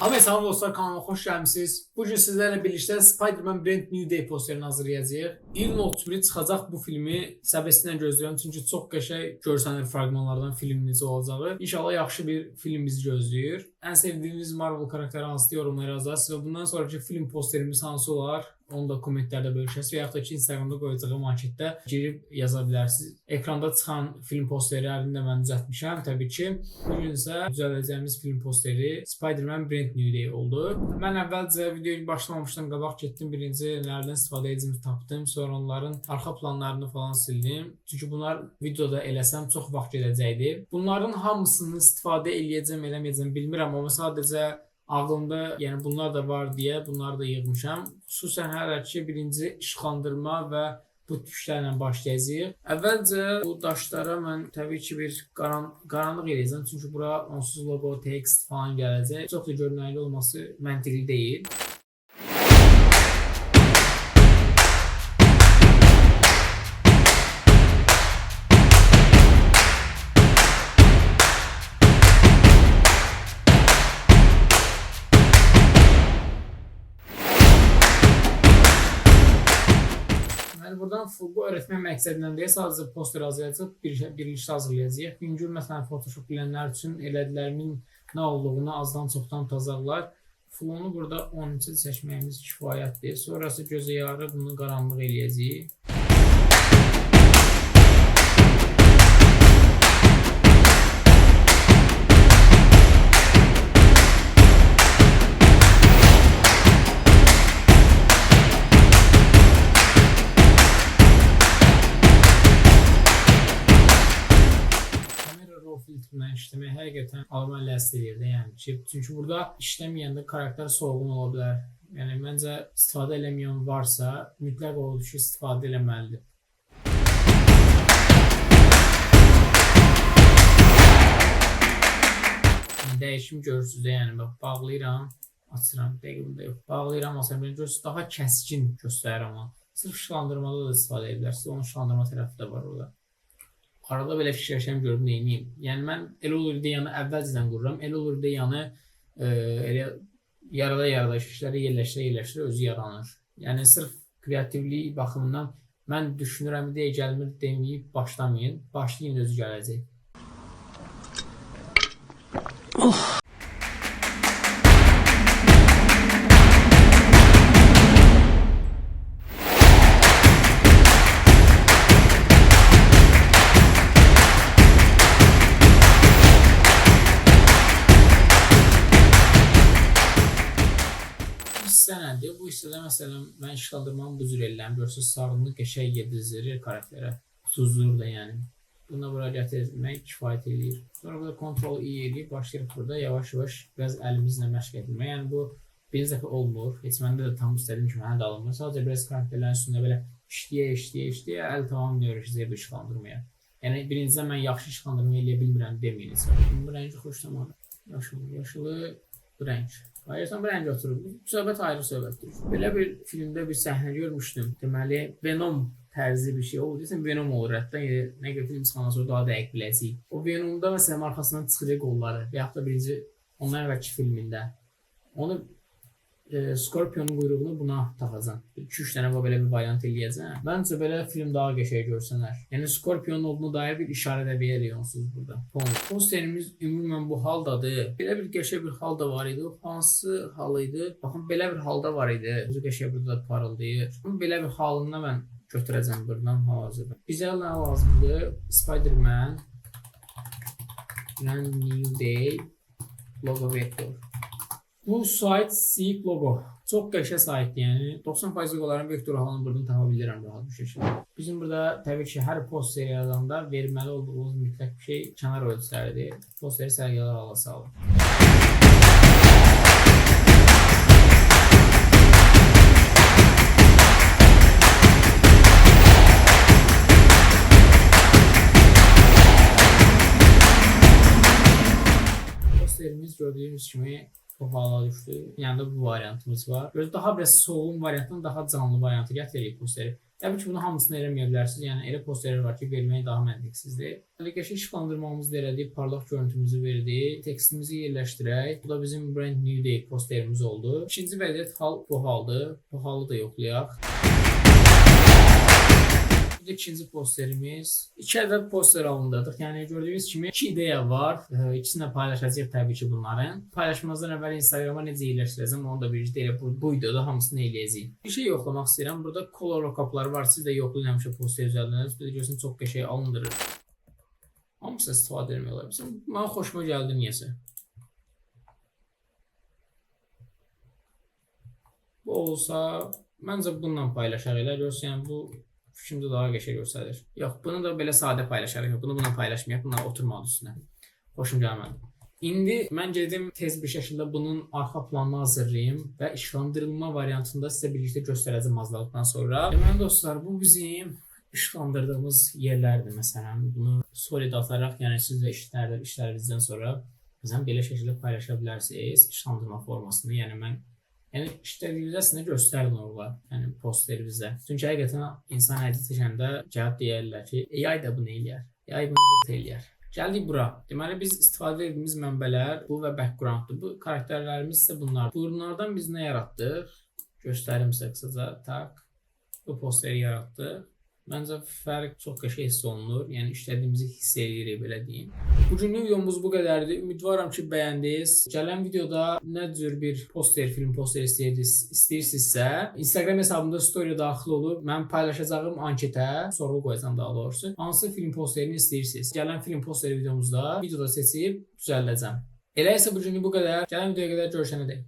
Abi salam dostlar, kanalıma xoş gəlmisiniz. Bugün sizlərlə birlikdə Spider-Man Brand New Day posterini hazırlayacağıq. İyulun 31-i çıxacaq bu filmi. Səbəbəsilə gözləyirəm çünki çox qəşəng görsənir fraqmanlardan film necə olacağı. İnşallah yaxşı bir film bizi gözləyir. Ən sevdiyiniz Marvel karakteri hansıdır yorumlara yazarsınız və bundan sonraki film posterimiz hansı olar? Onu da kommentlərdə bölüşəsiniz və yaxud da ki Instagramda qoyacağım anketdə girib yaza bilərsiniz. Ekranda çıxan film posterlərini də mən düzəltmişəm təbii ki. Bugün isə düzəldəcəyimiz film posteri Spider-Man Brand New Day oldu. Mən əvvəlcə videoyu başlamamışdan qabaq getdim, birinci nələrdən istifadə edicimi tapdım, sonra onların arxa planlarını falan sildim. Çünki bunlar videoda eləsəm çox vaxt gedəcəkdi. Bunların hamısını istifadə eləyəcəm, eləməyəcəm bilmirəm, amma sadəcə ağlımda, yəni bunlar da var deyə bunları da yığmışam. Xüsusən hələ ki birinci işıqlandırma və bu tüşlərlə başlayacağıq. Əvvəlcə bu daşlara mən təbii ki bir qaranlıq eləyəcəm. Çünki bura onsuz logo, text falan gələcək. Çox da görünərli olması məntiqli deyil. Buradan bu öğretmən məqsədindən deyə sadəcə poster hazırlayacaq, birlikdə hazırlayacağıq. Güngör məsələn Photoshop bilənlər üçün elədiklərimin nə olduğunu azdan çoxdan tazarlar. Flonu burada 13 seçməyimiz kifayətdir. Sonrası gözə yarı bunu qaranlıq eləyəcəyik. Filtrlə işləmək həqiqətən alma ləzzət edir də, yəni ki, çünki burada işləməyəndə karakter solğun ola bilər. Yəni məncə istifadə eləməyən varsa mütləq olur ki, istifadə eləməlidir. Dəyişim görürsünüz də, yəni bax bağlayıram, açıram, dəqiqində yox. Bağlayıram, açıram, görürsünüz daha kəskin göstərir amma. Sırf işıqlandırmada da istifadə edə bilərsiniz. Onun işıqlandırma tərəfi də var orada. Arada belə fikirləşəm görüm neyiniyim. Yəni mən elə olur ideyanı əvvəlcədən qururam, elə olur ideyanı elə yarada işləri yerləşdirə özü yaranır. Yəni sırf kreativlik baxımından mən düşünürəm deyə gəlmir deməyib başlamayın. Başlayın özü gələcək. Nədir? Bu hissədə məsələn mən işıqlandırmamı bu cür eləyirəm. Görürsünüz sağlığını qəşəng yedizdirir karakterə. Tuzlur da yəni. Buna bura gətirmək kifayət eləyir. Sonra burada Ctrl I eləyib başlayırıq burada yavaş-yavaş biraz əlimizlə məşq etməyə. Yəni bu bir dəfə olmur. Heç məndə də tam istədiyim kimi həll alınmır. Sadəcə biraz karakterlərin üstündə belə işləyə əl tamamını öyrəşəcək bu işıqlandırmaya. Yəni birincidən mən yaxşı işıqlandırma eləyə bilmirəm deməyin. Bu rəngi xoşlamadım. Yaşılı bu rəng. Hayırsan bu rəng oturur. Bu söhbət ayrı söhbətdir. Belə bir filmdə bir səhnə görmüşdüm. Deməli Venom tərzi bir şey oldu. Deyəsən Venom olur hətta. Nə qədər film çıxandan sonra daha dəqiq biləcəyik. O Venomda məsələn arxasından çıxacaq qolları və yaxud da birinci ondan əvvəlki filmində. Onu Scorpion'un quyruğunu buna taxacam. 2-3 dənə belə bir variant eləyəcəm. Məncə belə film daha qəşəng görsənər. Yəni Scorpion'un olduğuna dair bir işarə də veririk onsuz burada. Posterimiz ümumən bu haldadır. Belə bir qəşəng bir hal da var idi. O hansı hal idi? Baxın belə bir halda var idi. Bu qəşəng burada parıldayır. Belə bir halında mən götürəcəm buradan hal-hazırda. Bizə nə lazımdır? Spider-Man Brand New Day logo vektor. Bu sayt Seek logo. Çox qəşəng saytdır, yəni 90% logoların vektor halını buradan tapa bilirəm rahat bir şəkildə. Bizim burada təbii ki hər poster yaradanda verməli olduğumuz mütləq bir şey kənar ölçüləridir. Posteri sərgilələr hala salır. Posterimiz gördüyünüz kimi bu hala düşdü. Yəni bu variantımız var. Böyle daha biraz soğuğun variantından daha canlı variantı gətiririk posteri. Təbii ki, bunu hamısını eləməyə bilərsiniz. Yəni elə posterlər var ki, vermək daha məntiqsizdir. Qəşəng işıqlandırmamızı da elədik, parlaq görüntümüzü verdik, tekstimizi yerləşdirək. Bu da bizim brand new day posterimiz oldu. İkinci vəziyyət hal bu haldır. Bu halı da yoxlayaq. İkinci posterimiz. 2 ədəd poster alındırdıq. Yəni gördüyünüz kimi 2 ideya var. İkisini də paylaşacağıq təbii ki bunların. Paylaşmazdan əvvəl Instagrama necə yerləşdirəcəm onu da birlikdə elə bu videoda hamısını eləyəcəyik. Bir şey yoxlamaq istəyirəm. Burada color lockup'lar var. Siz də yoxlayın həmişə poster üzərində. Siz də görürsünüz çox qəşəng alındırır. Hamısı istifadə etmək olar. Mənə xoşuma gəldi niyəsə. Bu olsa məncə bununla paylaşaq elə. Görürsən yəni bu şimdi daha qəşəng göstərir. Yox, bunu da belə sadə paylaşarıq. Bunu bununla paylaşmayaq. Bununla oturmadı üstünə. Xoşum gəlmədi. İndi mən gedim tez bir şəkildə bunun arxa planını hazırlayayım və işıqlandırılma variantında sizə birlikdə göstərəcəm azladıqdan sonra. Deməli dostlar, bu bizim işıqlandırdığımız yerlərdir. Məsələn, bunu solid ataraq, yəni siz də işlərinizdən sonra məsələn belə şəkildə paylaşa bilərsiniz işıqlandırma formasını. Yəni mən işlərinizdə sizə göstərin orada, yəni posteri bizə. Çünki həqiqətən insan ədət edəndə gəlib deyərlər ki, AI da bunu eləyər, AI bunu eləyər. Gəldik bura. Deməli biz istifadə etdiyimiz mənbələr bu və backgrounddur. Bu karakterlərimiz isə bunlar. Bunlardan biz nə yaratdıq? Göstərim sizə qısaca. Tak. Bu posteri yaratdıq. Məncə fərq çox qəşəng hiss olunur. Yəni işlədiyimizi hiss edirik, belə deyim. Bugünlük videomuz bu qədərdir. Ümidvaram ki, bəyəndiniz. Gələn videoda nə cür bir poster, film posteri istəyirsinizsə, Instagram hesabımda story daxil olub mən paylaşacağım anketə sorğu qoyacağam daha doğrusu. Hansı film posterini istəyirsiniz? Gələn film posteri videomuzda videoda seçib düzəldəcəm. Elə isə bugünlük bu qədər. Gələn videoya qədər görüşənədək.